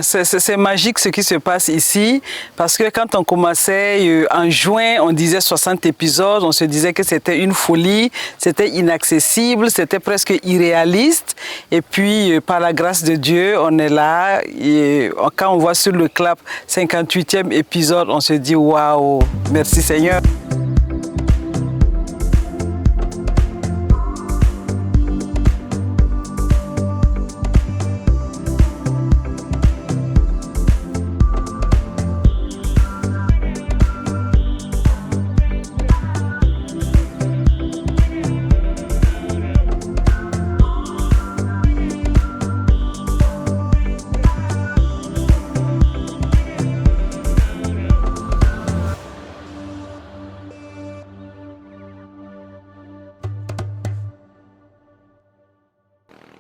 C'est magique ce qui se passe ici, parce que quand on commençait en juin, on disait 60 épisodes, on se disait que c'était une folie, c'était inaccessible, c'était presque irréaliste. Et puis, par la grâce de Dieu, on est là. Et quand on voit sur le clap 58e épisode, on se dit waouh, merci Seigneur.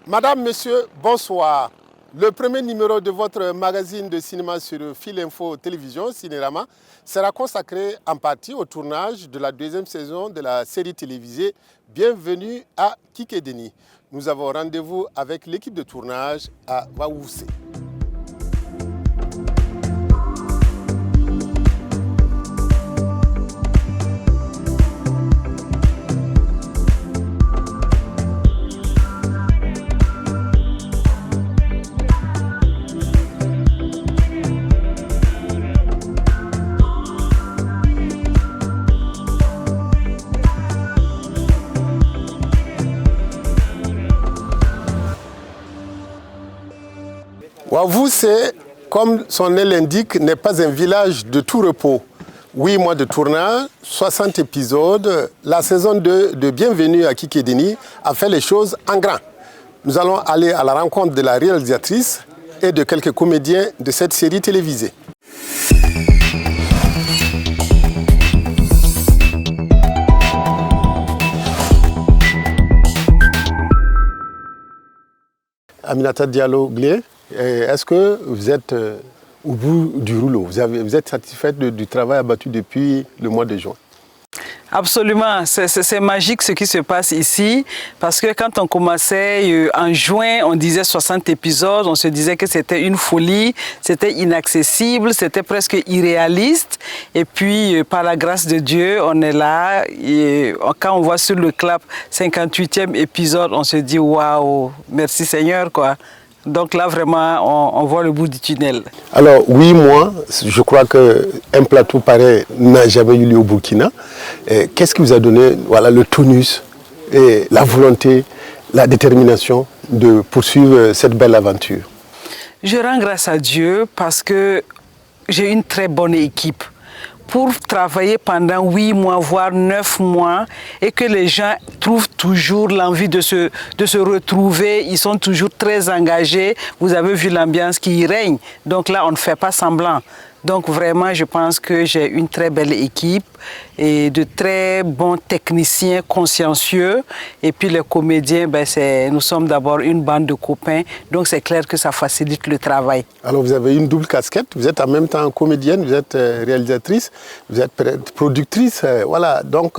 Madame, Monsieur, bonsoir. Le premier numéro de votre magazine de cinéma sur Fil Info Télévision, Cinérama, sera consacré en partie au tournage de la deuxième saison de la série télévisée Bienvenue à Kikédeni. Nous avons rendez-vous avec l'équipe de tournage à Waousé. Waousé, comme son nom l'indique, n'est pas un village de tout repos. 8 mois de tournage, 60 épisodes. La saison 2 de Bienvenue à Kikédeni a fait les choses en grand. Nous allons aller à la rencontre de la réalisatrice et de quelques comédiens de cette série télévisée. Aminata Diallo-Glé, est-ce que vous êtes au bout du rouleau? Vous êtes satisfaite du travail abattu depuis le mois de juin? Absolument, c'est magique ce qui se passe ici, parce que quand on commençait en juin, on disait 60 épisodes, on se disait que c'était une folie, c'était inaccessible, c'était presque irréaliste. Et puis, par la grâce de Dieu, on est là. Et quand on voit sur le clap 58e épisode, on se dit waouh, merci Seigneur, quoi. Donc là, vraiment, on voit le bout du tunnel. Alors, 8 mois, je crois qu'un plateau pareil n'a jamais eu lieu au Burkina. Qu'est-ce qui vous a donné le tonus et la volonté, la détermination de poursuivre cette belle aventure? Je rends grâce à Dieu parce que j'ai une très bonne équipe. Pour travailler pendant 8 mois, voire 9 mois, et que les gens trouvent toujours l'envie de se retrouver, ils sont toujours très engagés. Vous avez vu l'ambiance qui y règne. Donc là, on ne fait pas semblant. Donc vraiment, je pense que j'ai une très belle équipe et de très bons techniciens consciencieux. Et puis les comédiens, nous sommes d'abord une bande de copains. Donc c'est clair que ça facilite le travail. Alors vous avez une double casquette. Vous êtes en même temps comédienne, vous êtes réalisatrice, vous êtes productrice. Voilà, donc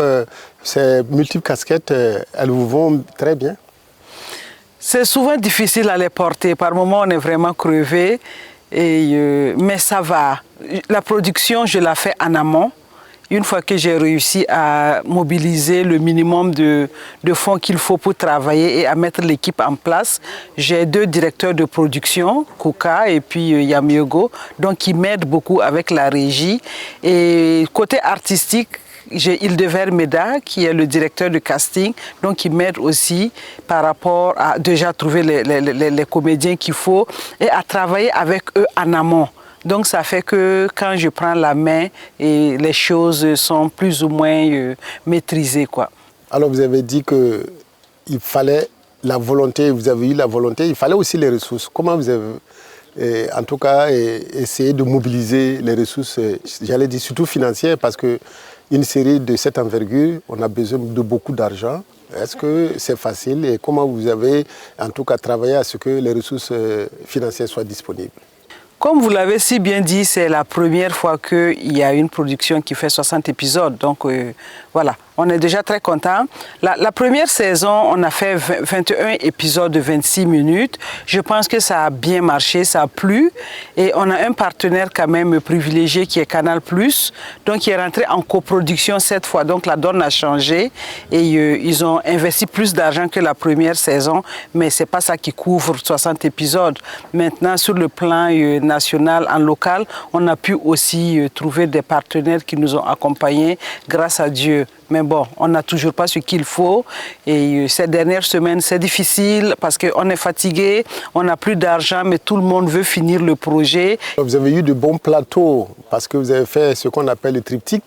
ces multiples casquettes, elles vous vont très bien. C'est souvent difficile à les porter. Par moments, on est vraiment crevé. Mais ça va. La production, je la fais en amont. Une fois que j'ai réussi à mobiliser le minimum de fonds qu'il faut pour travailler et à mettre l'équipe en place, j'ai 2 directeurs de production, Kouka et puis Yamiogo, donc qui m'aident beaucoup avec la régie. Et côté artistique, j'ai Hildever Meda, qui est le directeur de casting, donc qui m'aide aussi par rapport à déjà trouver les comédiens qu'il faut et à travailler avec eux en amont. Donc ça fait que quand je prends la main, et les choses sont plus ou moins maîtrisées, quoi. Alors vous avez dit qu'il fallait la volonté, vous avez eu la volonté, il fallait aussi les ressources. Comment vous avez en tout cas essayé de mobiliser les ressources, j'allais dire surtout financières, parce que une série de cette envergure, on a besoin de beaucoup d'argent. Est-ce que c'est facile et comment vous avez en tout cas travaillé à ce que les ressources financières soient disponibles? Comme vous l'avez si bien dit, c'est la première fois qu'il y a une production qui fait 60 épisodes. Donc voilà, on est déjà très content. La première saison, on a fait 21 épisodes de 26 minutes. Je pense que ça a bien marché, ça a plu. Et on a un partenaire quand même privilégié qui est Canal+, donc qui est rentré en coproduction cette fois. Donc la donne a changé et ils ont investi plus d'argent que la première saison, mais c'est pas ça qui couvre 60 épisodes. Maintenant, sur le plan national, en local, on a pu aussi trouver des partenaires qui nous ont accompagnés, grâce à Dieu. Mais bon, on n'a toujours pas ce qu'il faut. Et ces dernières semaines, c'est difficile parce qu'on est fatigué, on n'a plus d'argent, mais tout le monde veut finir le projet. Vous avez eu de bons plateaux parce que vous avez fait ce qu'on appelle le triptyque.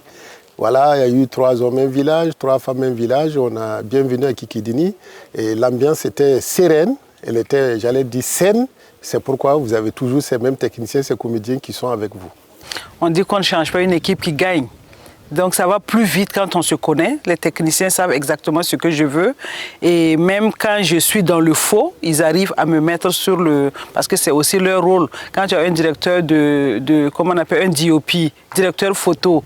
Voilà, il y a eu 3 hommes, un village, 3 femmes, un village. On a bienvenue à Kikidini. Et l'ambiance était sereine, elle était, j'allais dire, saine. C'est pourquoi vous avez toujours ces mêmes techniciens, ces comédiens qui sont avec vous. On dit qu'on ne change pas une équipe qui gagne. Donc ça va plus vite quand on se connaît. Les techniciens savent exactement ce que je veux. Et même quand je suis dans le faux, ils arrivent à me mettre sur le... Parce que c'est aussi leur rôle. Quand tu as un directeur comment on appelle, un DOP, directeur photo,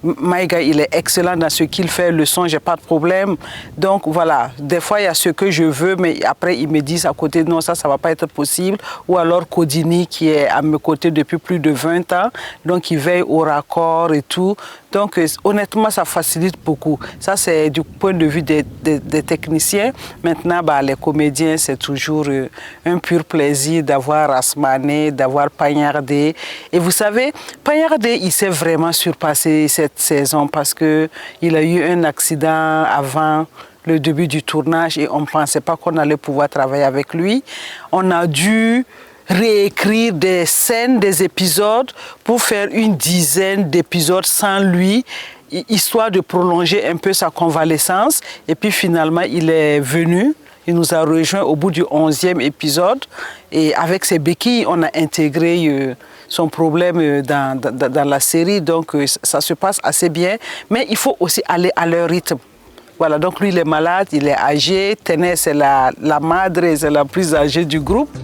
Maïga, il est excellent dans ce qu'il fait, le son, j'ai pas de problème. Donc voilà, des fois il y a ce que je veux, mais après ils me disent à côté, non, ça va pas être possible. Ou alors Kodini qui est à mes côtés depuis plus de 20 ans, donc il veille au raccord et tout. Donc honnêtement, ça facilite beaucoup. Ça, c'est du point de vue des techniciens. Maintenant, les comédiens, c'est toujours un pur plaisir d'avoir Asmané, d'avoir Pagnardé. Et vous savez, Pagnardé, il s'est vraiment surpassé cette saison parce qu'il a eu un accident avant le début du tournage et on ne pensait pas qu'on allait pouvoir travailler avec lui. On a dû réécrire des scènes, des épisodes pour faire une dizaine d'épisodes sans lui, histoire de prolonger un peu sa convalescence. Et puis finalement, il est venu, il nous a rejoints au bout du 11e épisode. Et avec ses béquilles, on a intégré son problème dans la série. Donc ça se passe assez bien. Mais il faut aussi aller à leur rythme. Voilà, donc lui, il est malade, il est âgé. Ténès, c'est la madre, c'est la plus âgée du groupe.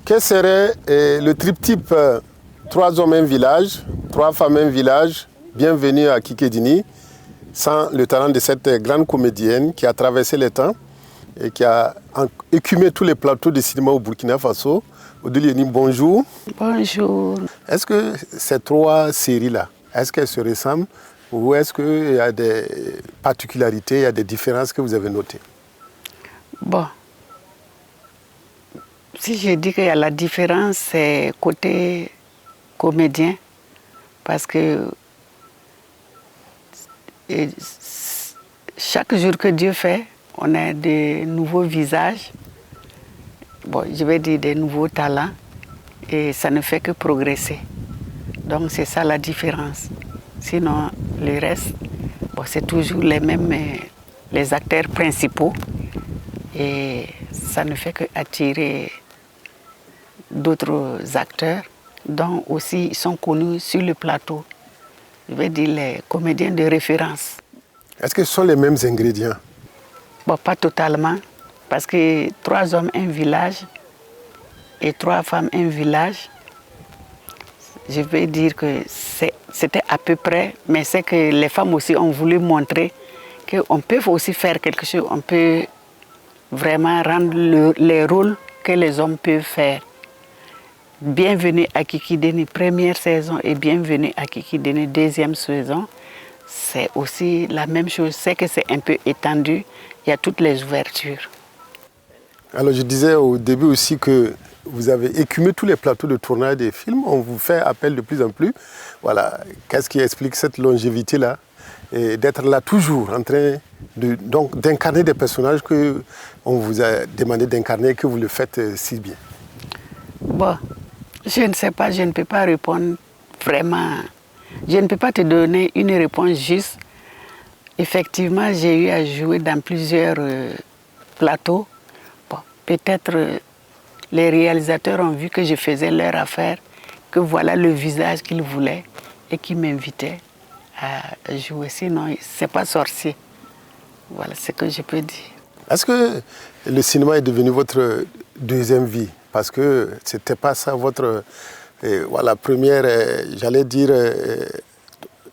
Quel serait le triptyque 3 hommes, un village, 3 femmes, un village, bienvenue à Kikidini, sans le talent de cette grande comédienne qui a traversé les temps et qui a écumé tous les plateaux de cinéma au Burkina Faso. Odilieni, bonjour. Bonjour. Est-ce que ces 3 séries-là, est-ce qu'elles se ressemblent ou est-ce qu'il y a des particularités, il y a des différences que vous avez notées? Bon. Si je dis qu'il y a la différence, c'est côté comédien, parce que chaque jour que Dieu fait, on a de nouveaux visages, bon, je vais dire des nouveaux talents, et ça ne fait que progresser. Donc c'est ça la différence. Sinon, le reste, bon, c'est toujours les mêmes, les acteurs principaux, et ça ne fait que attirer d'autres acteurs, dont aussi ils sont connus sur le plateau. Je vais dire les comédiens de référence. Est-ce que ce sont les mêmes ingrédients? Bon, pas totalement, parce que 3 hommes, un village, et 3 femmes, un village, je vais dire que c'était à peu près, mais c'est que les femmes aussi ont voulu montrer qu'on peut aussi faire quelque chose, on peut vraiment rendre les rôles que les hommes peuvent faire. Bienvenue à Kikidini, première saison, et bienvenue à Kikidini, deuxième saison. C'est aussi la même chose, c'est que c'est un peu étendu, il y a toutes les ouvertures. Alors je disais au début aussi que vous avez écumé tous les plateaux de tournage des films, on vous fait appel de plus en plus. Voilà, qu'est-ce qui explique cette longévité-là et d'être là toujours en train d'incarner des personnages qu'on vous a demandé d'incarner et que vous le faites si bien? Bon, je ne sais pas, je ne peux pas répondre vraiment. Je ne peux pas te donner une réponse juste. Effectivement, j'ai eu à jouer dans plusieurs plateaux. Bon, peut-être les réalisateurs ont vu que je faisais leur affaire, que voilà le visage qu'ils voulaient et qui m'invitaient à jouer. Sinon, c'est pas sorcier. Voilà ce que je peux dire. Est-ce que le cinéma est devenu votre deuxième vie? Parce que ce n'était pas ça votre voilà, première, j'allais dire,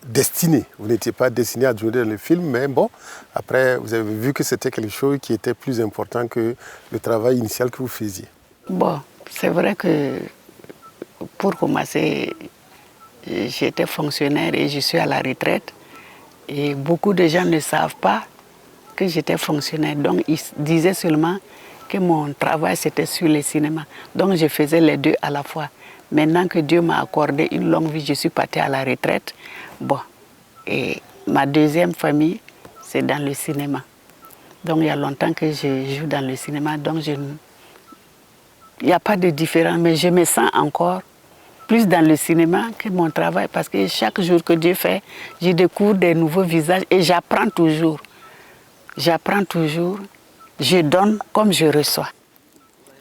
destinée. Vous n'étiez pas destiné à jouer dans le film, mais bon, après, vous avez vu que c'était quelque chose qui était plus important que le travail initial que vous faisiez. Bon, c'est vrai que pour commencer, j'étais fonctionnaire et je suis à la retraite. Et beaucoup de gens ne savent pas que j'étais fonctionnaire. Donc, ils disaient seulement que mon travail, c'était sur le cinéma. Donc, je faisais les deux à la fois. Maintenant que Dieu m'a accordé une longue vie, je suis partie à la retraite. Bon, et ma deuxième famille, c'est dans le cinéma. Donc, il y a longtemps que je joue dans le cinéma. Donc, il n'y a pas de différence, mais je me sens encore plus dans le cinéma que mon travail. Parce que chaque jour que Dieu fait, je découvre des nouveaux visages et j'apprends toujours. J'apprends toujours, je donne comme je reçois.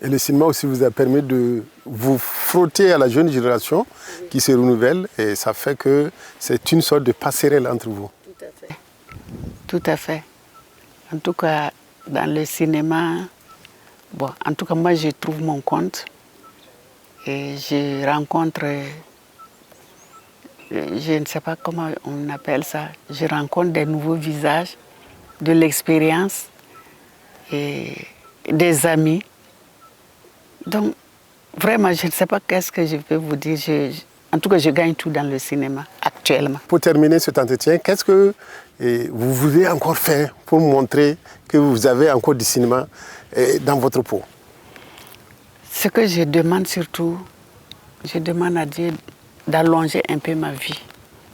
Et le cinéma aussi vous a permis de vous frotter à la jeune génération qui se renouvelle et ça fait que c'est une sorte de passerelle entre vous. Tout à fait. Tout à fait. En tout cas, dans le cinéma, bon, en tout cas, moi, je trouve mon compte et je rencontre, je ne sais pas comment on appelle ça, je rencontre des nouveaux visages, de l'expérience et des amis. Donc, vraiment, je ne sais pas qu'est-ce que je peux vous dire. En tout cas, je gagne tout dans le cinéma actuellement. Pour terminer cet entretien, qu'est-ce que vous voulez encore faire pour montrer que vous avez encore du cinéma dans votre peau? Ce que je demande surtout, je demande à Dieu d'allonger un peu ma vie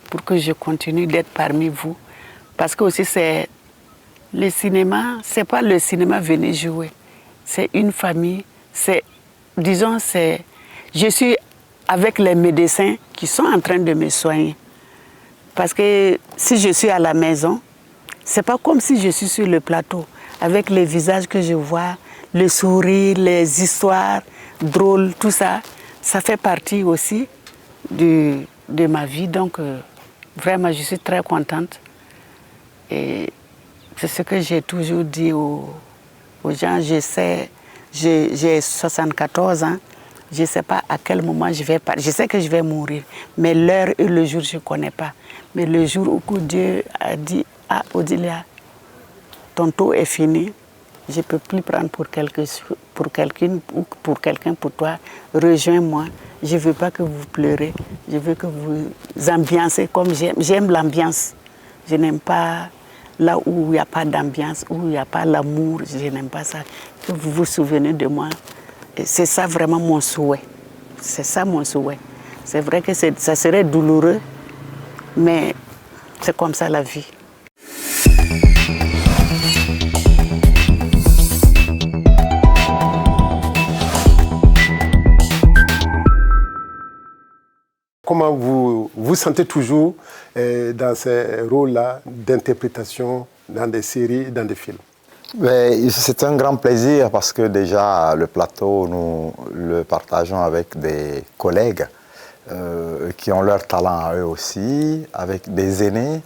pour que je continue d'être parmi vous. Parce que aussi, c'est le cinéma, c'est pas le cinéma venir jouer. C'est une famille, c'est, disons, c'est, je suis avec les médecins qui sont en train de me soigner. Parce que si je suis à la maison, c'est pas comme si je suis sur le plateau, avec les visages que je vois, le sourire, les histoires drôles, tout ça, ça fait partie aussi de ma vie. Donc, vraiment, je suis très contente. Et c'est ce que j'ai toujours dit aux gens. Je sais, j'ai 74 ans, je ne sais pas à quel moment je vais partir. Je sais que je vais mourir, mais l'heure et le jour, je ne connais pas. Mais le jour où Dieu a dit à Odilia, ton tour est fini, je ne peux plus prendre pour quelqu'un ou pour quelqu'un pour toi, rejoins-moi. Je ne veux pas que vous pleurez, je veux que vous ambiancez comme j'aime. J'aime l'ambiance. Je n'aime pas là où il n'y a pas d'ambiance, où il n'y a pas l'amour, je n'aime pas ça. Que vous vous souvenez de moi. C'est ça vraiment mon souhait. C'est ça mon souhait. C'est vrai que ça serait douloureux, mais c'est comme ça la vie. Comment vous vous sentez toujours dans ces rôles-là d'interprétation dans des séries, dans des films? C'est un grand plaisir parce que déjà le plateau, nous le partageons avec des collègues qui ont leur talent à eux aussi, avec des aînés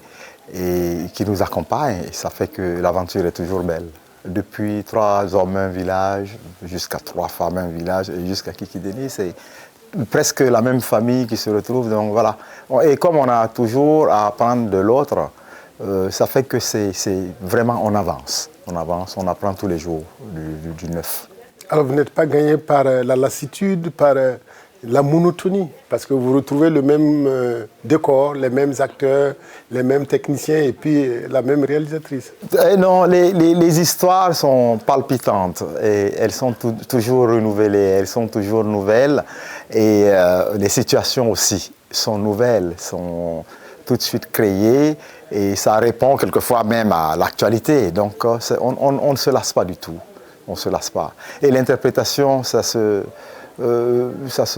et qui nous accompagnent. Et ça fait que l'aventure est toujours belle. Depuis 3 hommes, un village, jusqu'à 3 femmes, un village, et jusqu'à Kikideni, c'est presque la même famille qui se retrouve. Donc voilà. Et comme on a toujours à apprendre de l'autre, ça fait que c'est vraiment, on avance, on apprend tous les jours du neuf. Alors vous n'êtes pas gagné par la lassitude, par la monotonie, parce que vous retrouvez le même décor, les mêmes acteurs, les mêmes techniciens et puis la même réalisatrice. Non, les histoires sont palpitantes et elles sont toujours renouvelées, elles sont toujours nouvelles et les situations aussi sont nouvelles, sont tout de suite créées et ça répond quelquefois même à l'actualité. Donc on ne se lasse pas du tout, on ne se lasse pas. Et l'interprétation, ça se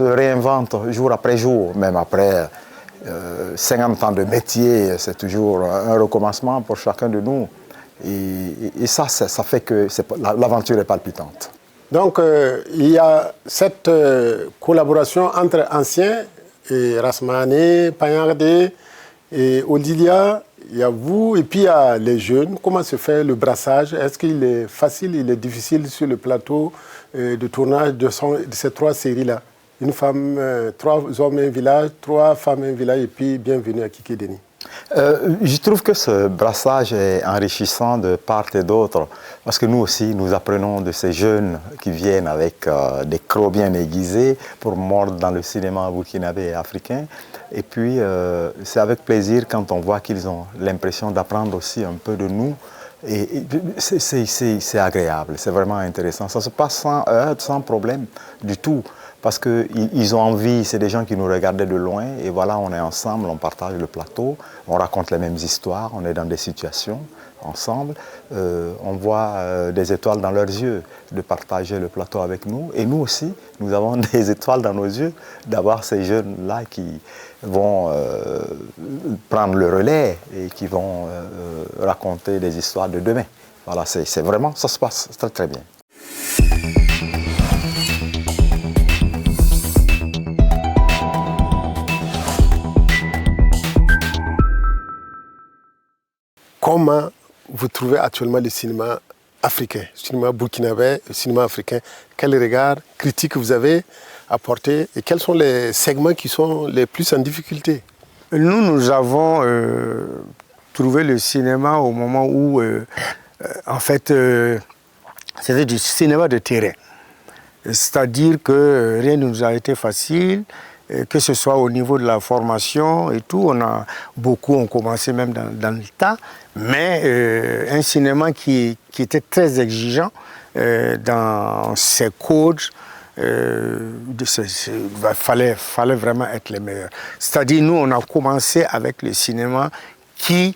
réinvente jour après jour, même après 50 ans de métier, c'est toujours un recommencement pour chacun de nous. Et ça fait que l'aventure est palpitante. Donc, il y a cette collaboration entre anciens, Rasmane, Panyardé et Odilia. Il y a vous et puis il y a les jeunes. Comment se fait le brassage? Est-ce qu'il est facile, il est difficile sur le plateau de tournage de ces 3 séries-là? Une femme, 3 hommes, un village, 3 femmes, un village, et puis bienvenue à Kikédéni. Je trouve que ce brassage est enrichissant de part et d'autre, parce que nous aussi, nous apprenons de ces jeunes qui viennent avec des crocs bien aiguisés pour mordre dans le cinéma burkinabé et africain. Et puis, c'est avec plaisir quand on voit qu'ils ont l'impression d'apprendre aussi un peu de nous. Et c'est agréable, c'est vraiment intéressant. Ça se passe sans heurts, sans problème du tout. Parce qu'ils ont envie, c'est des gens qui nous regardaient de loin, et voilà, on est ensemble, on partage le plateau, on raconte les mêmes histoires, on est dans des situations ensemble, on voit des étoiles dans leurs yeux de partager le plateau avec nous, et nous aussi, nous avons des étoiles dans nos yeux d'avoir ces jeunes-là qui vont prendre le relais et qui vont raconter des histoires de demain. Voilà, c'est vraiment, ça se passe très très bien. Comment vous trouvez actuellement le cinéma africain, le cinéma burkinabé, le cinéma africain? Quel regard critique vous avez apporté et quels sont les segments qui sont les plus en difficulté? Nous avons trouvé le cinéma au moment où, en fait, c'était du cinéma de terrain. C'est-à-dire que rien ne nous a été facile. Que ce soit au niveau de la formation et tout, beaucoup ont commencé même dans le tas, mais un cinéma qui était très exigeant dans ses codes, fallait vraiment être les meilleurs. C'est-à-dire, nous, on a commencé avec le cinéma qui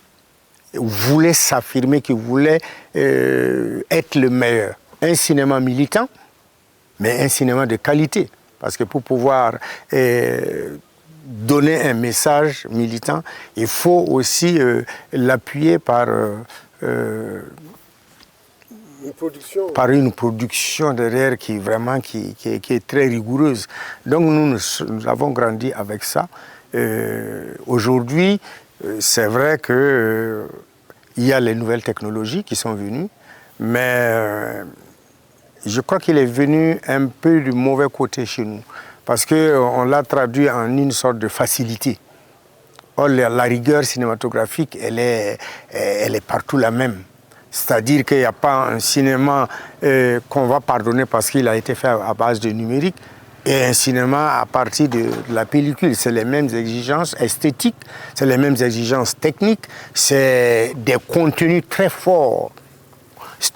voulait s'affirmer, qui voulait être le meilleur. Un cinéma militant, mais un cinéma de qualité. Parce que pour pouvoir donner un message militant, il faut aussi l'appuyer par une production derrière qui est très rigoureuse. Donc nous avons grandi avec ça. Aujourd'hui, c'est vrai qu'il y a les nouvelles technologies qui sont venues, mais je crois qu'il est venu un peu du mauvais côté chez nous, parce qu'on l'a traduit en une sorte de facilité. Or, la rigueur cinématographique, elle est partout la même. C'est-à-dire qu'il n'y a pas un cinéma qu'on va pardonner parce qu'il a été fait à base de numérique, et un cinéma à partir de la pellicule. C'est les mêmes exigences esthétiques, c'est les mêmes exigences techniques, c'est des contenus très forts.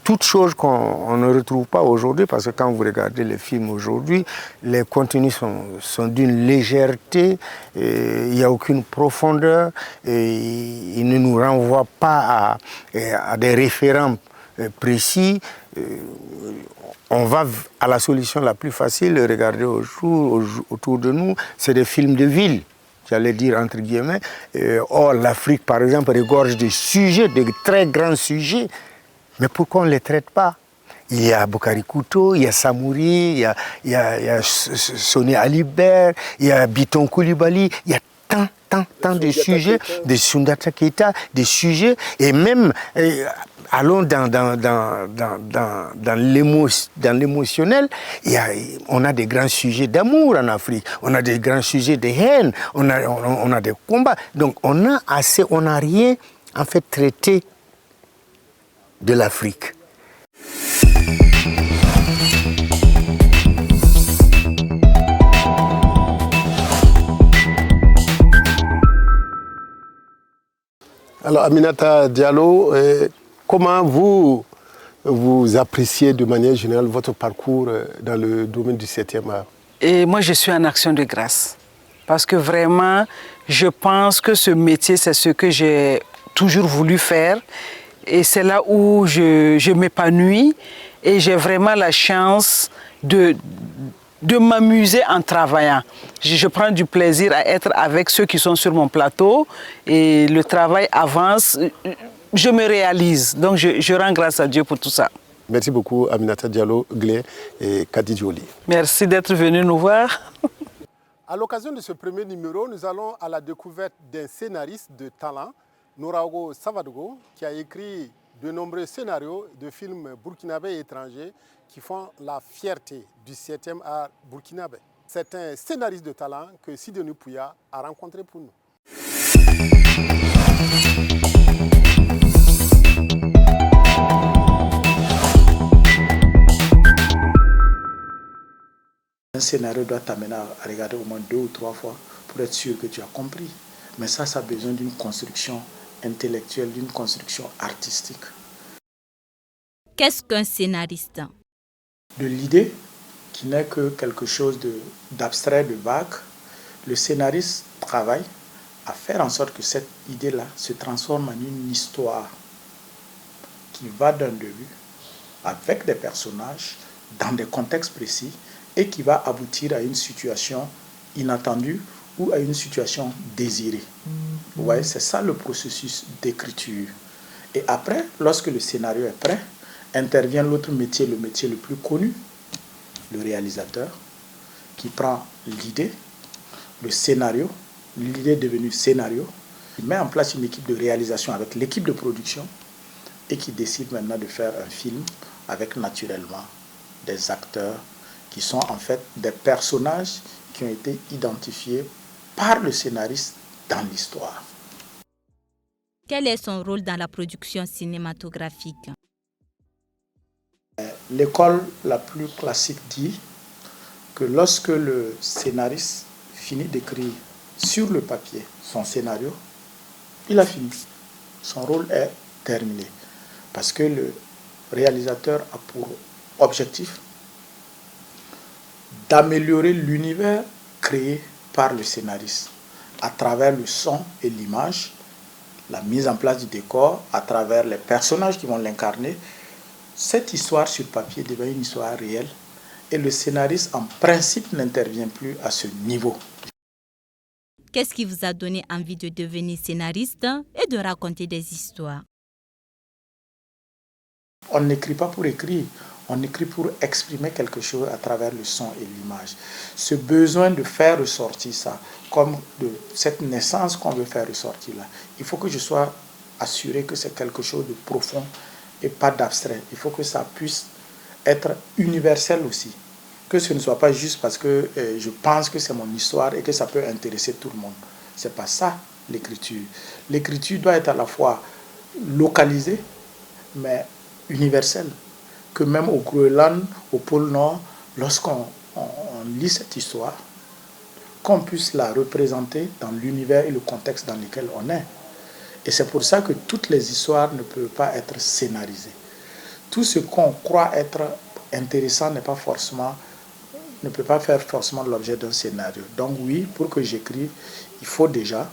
Toutes choses qu'on ne retrouve pas aujourd'hui, parce que quand vous regardez les films aujourd'hui, les contenus sont d'une légèreté, il n'y a aucune profondeur, ils ne nous renvoient pas à des référents précis. On va à la solution la plus facile, regarder autour de nous, c'est des films de ville. J'allais dire entre guillemets. Or, l'Afrique, par exemple, regorge de sujets, de très grands sujets. Mais pourquoi on ne les traite pas? Il y a Bokari Couteau, il y a Samouri, il y a Sonia Alibert, il y a Biton Koulibaly, il y a tant de sujets, de Soundata Keita, des sujets, et même allons dans l'émotionnel, on a des grands sujets d'amour en Afrique, on a des grands sujets de haine, on a des combats. Donc on n'a rien en fait traité de l'Afrique. Alors Aminata Diallo, comment vous appréciez de manière générale votre parcours dans le domaine du 7e art? Et moi, je suis en action de grâce. Parce que vraiment, je pense que ce métier, c'est ce que j'ai toujours voulu faire. Et c'est là où je m'épanouis et j'ai vraiment la chance de de m'amuser en travaillant. Je prends du plaisir à être avec ceux qui sont sur mon plateau et le travail avance. Je me réalise. Donc je rends grâce à Dieu pour tout ça. Merci beaucoup Aminata Diallo Glé et Kadi Dioli. Merci d'être venu nous voir. À l'occasion de ce premier numéro, nous allons à la découverte d'un scénariste de talent, Nouraogo Savadogo, qui a écrit de nombreux scénarios de films burkinabés et étrangers qui font la fierté du 7e art burkinabé. C'est un scénariste de talent que Sidonie Pouya a rencontré pour nous. Un scénario doit t'amener à regarder au moins 2 ou 3 fois pour être sûr que tu as compris. Mais ça a besoin d'une construction intellectuelle, d'une construction artistique. Qu'est-ce qu'un scénariste? De l'idée, qui n'est que quelque chose d'abstrait, de vague, le scénariste travaille à faire en sorte que cette idée-là se transforme en une histoire qui va d'un début, avec des personnages, dans des contextes précis, et qui va aboutir à une situation inattendue ou à une situation désirée. Vous voyez, c'est ça le processus d'écriture. Et après, lorsque le scénario est prêt, intervient l'autre métier, le métier le plus connu, le réalisateur, qui prend l'idée, le scénario, l'idée devenue scénario, il met en place une équipe de réalisation avec l'équipe de production et qui décide maintenant de faire un film avec naturellement des acteurs qui sont en fait des personnages qui ont été identifiés par le scénariste dans l'histoire. Quel est son rôle dans la production cinématographique? L'école la plus classique dit que lorsque le scénariste finit d'écrire sur le papier son scénario, il a fini. Son rôle est terminé. Parce que le réalisateur a pour objectif d'améliorer l'univers créé par le scénariste à travers le son et l'image, la mise en place du décor, à travers les personnages qui vont l'incarner. Cette histoire sur papier devient une histoire réelle et le scénariste en principe n'intervient plus à ce niveau. Qu'est-ce qui vous a donné envie de devenir scénariste et de raconter des histoires? On n'écrit pas pour écrire, on écrit pour exprimer quelque chose à travers le son et l'image. Ce besoin de faire ressortir ça, comme de cette naissance qu'on veut faire ressortir là, il faut que je sois assuré que c'est quelque chose de profond et pas d'abstrait. Il faut que ça puisse être universel aussi. Que ce ne soit pas juste parce que je pense que c'est mon histoire et que ça peut intéresser tout le monde. Ce n'est pas ça l'écriture. L'écriture doit être à la fois localisée, mais universelle. Que même au Groenland, au pôle Nord, lorsqu'on lit cette histoire, qu'on puisse la représenter dans l'univers et le contexte dans lequel on est. Et c'est pour ça que toutes les histoires ne peuvent pas être scénarisées. Tout ce qu'on croit être intéressant ne peut pas faire forcément l'objet d'un scénario. Donc oui, pour que j'écrive, il faut déjà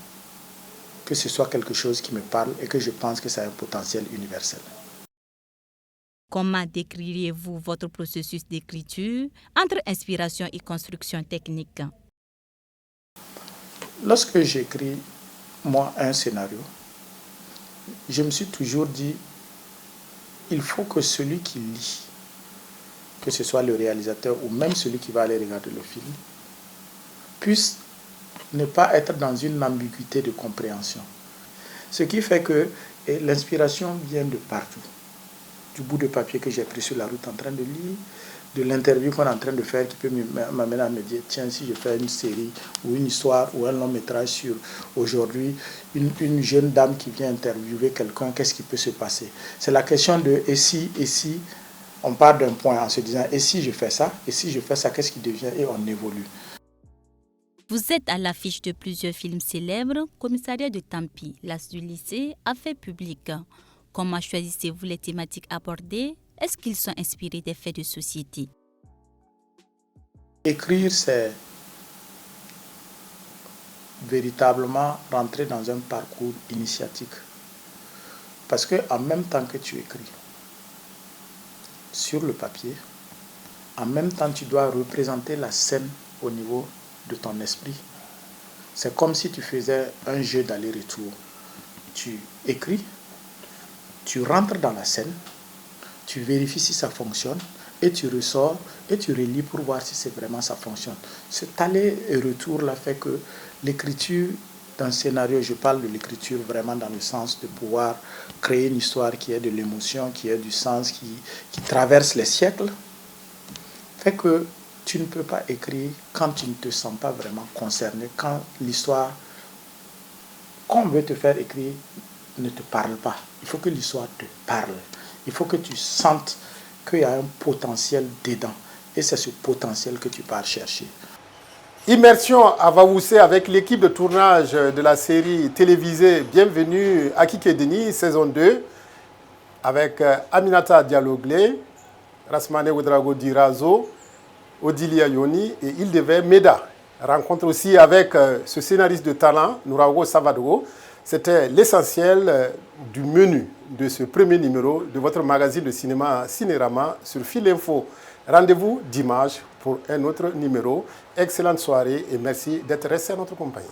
que ce soit quelque chose qui me parle et que je pense que ça a un potentiel universel. Comment décririez-vous votre processus d'écriture entre inspiration et construction technique? Lorsque j'écris, moi, un scénario, je me suis toujours dit, il faut que celui qui lit, que ce soit le réalisateur ou même celui qui va aller regarder le film, puisse ne pas être dans une ambiguïté de compréhension. Ce qui fait que l'inspiration vient de partout. Du bout de papier que j'ai pris sur la route en train de lire, de l'interview qu'on est en train de faire qui peut m'amener à me dire, tiens, si je fais une série ou une histoire ou un long métrage sur aujourd'hui une jeune dame qui vient interviewer quelqu'un, qu'est-ce qui peut se passer? C'est la question de et si, on part d'un point en se disant, et si je fais ça, qu'est-ce qui devient? Et on évolue. Vous êtes à l'affiche de plusieurs films célèbres. Commissariat de Tampi, l'As du lycée, affaires publiques. Comment choisissez-vous les thématiques abordées? Est-ce qu'ils sont inspirés des faits de société? Écrire, c'est véritablement rentrer dans un parcours initiatique. Parce qu'en même temps que tu écris sur le papier, En même temps, tu dois représenter la scène au niveau de ton esprit. C'est comme si tu faisais un jeu d'aller-retour. Tu écris, tu rentres dans la scène, tu vérifies si ça fonctionne, et tu ressors et tu relis pour voir si c'est vraiment ça fonctionne. Cet aller et retour là fait que l'écriture d'un scénario, je parle de l'écriture vraiment dans le sens de pouvoir créer une histoire qui ait de l'émotion, qui ait du sens, qui traverse les siècles, fait que tu ne peux pas écrire quand tu ne te sens pas vraiment concerné, quand l'histoire qu'on veut te faire écrire ne te parle pas. Il faut que l'histoire te parle. Il faut que tu sentes qu'il y a un potentiel dedans. Et c'est ce potentiel que tu pars chercher. Immersion à Vavoussé avec l'équipe de tournage de la série télévisée Bienvenue à Kikedeni, saison 2, avec Aminata Dialoglé, Rasmane Ouedraogo Dirazo, Odilia Yoni et Ildeve Meda. Rencontre aussi avec ce scénariste de talent, Nourago Savadogo. C'était l'essentiel du menu de ce premier numéro de votre magazine de cinéma Cinérama sur Fil Info. Rendez-vous dimanche pour un autre numéro. Excellente soirée et merci d'être resté à notre compagnie.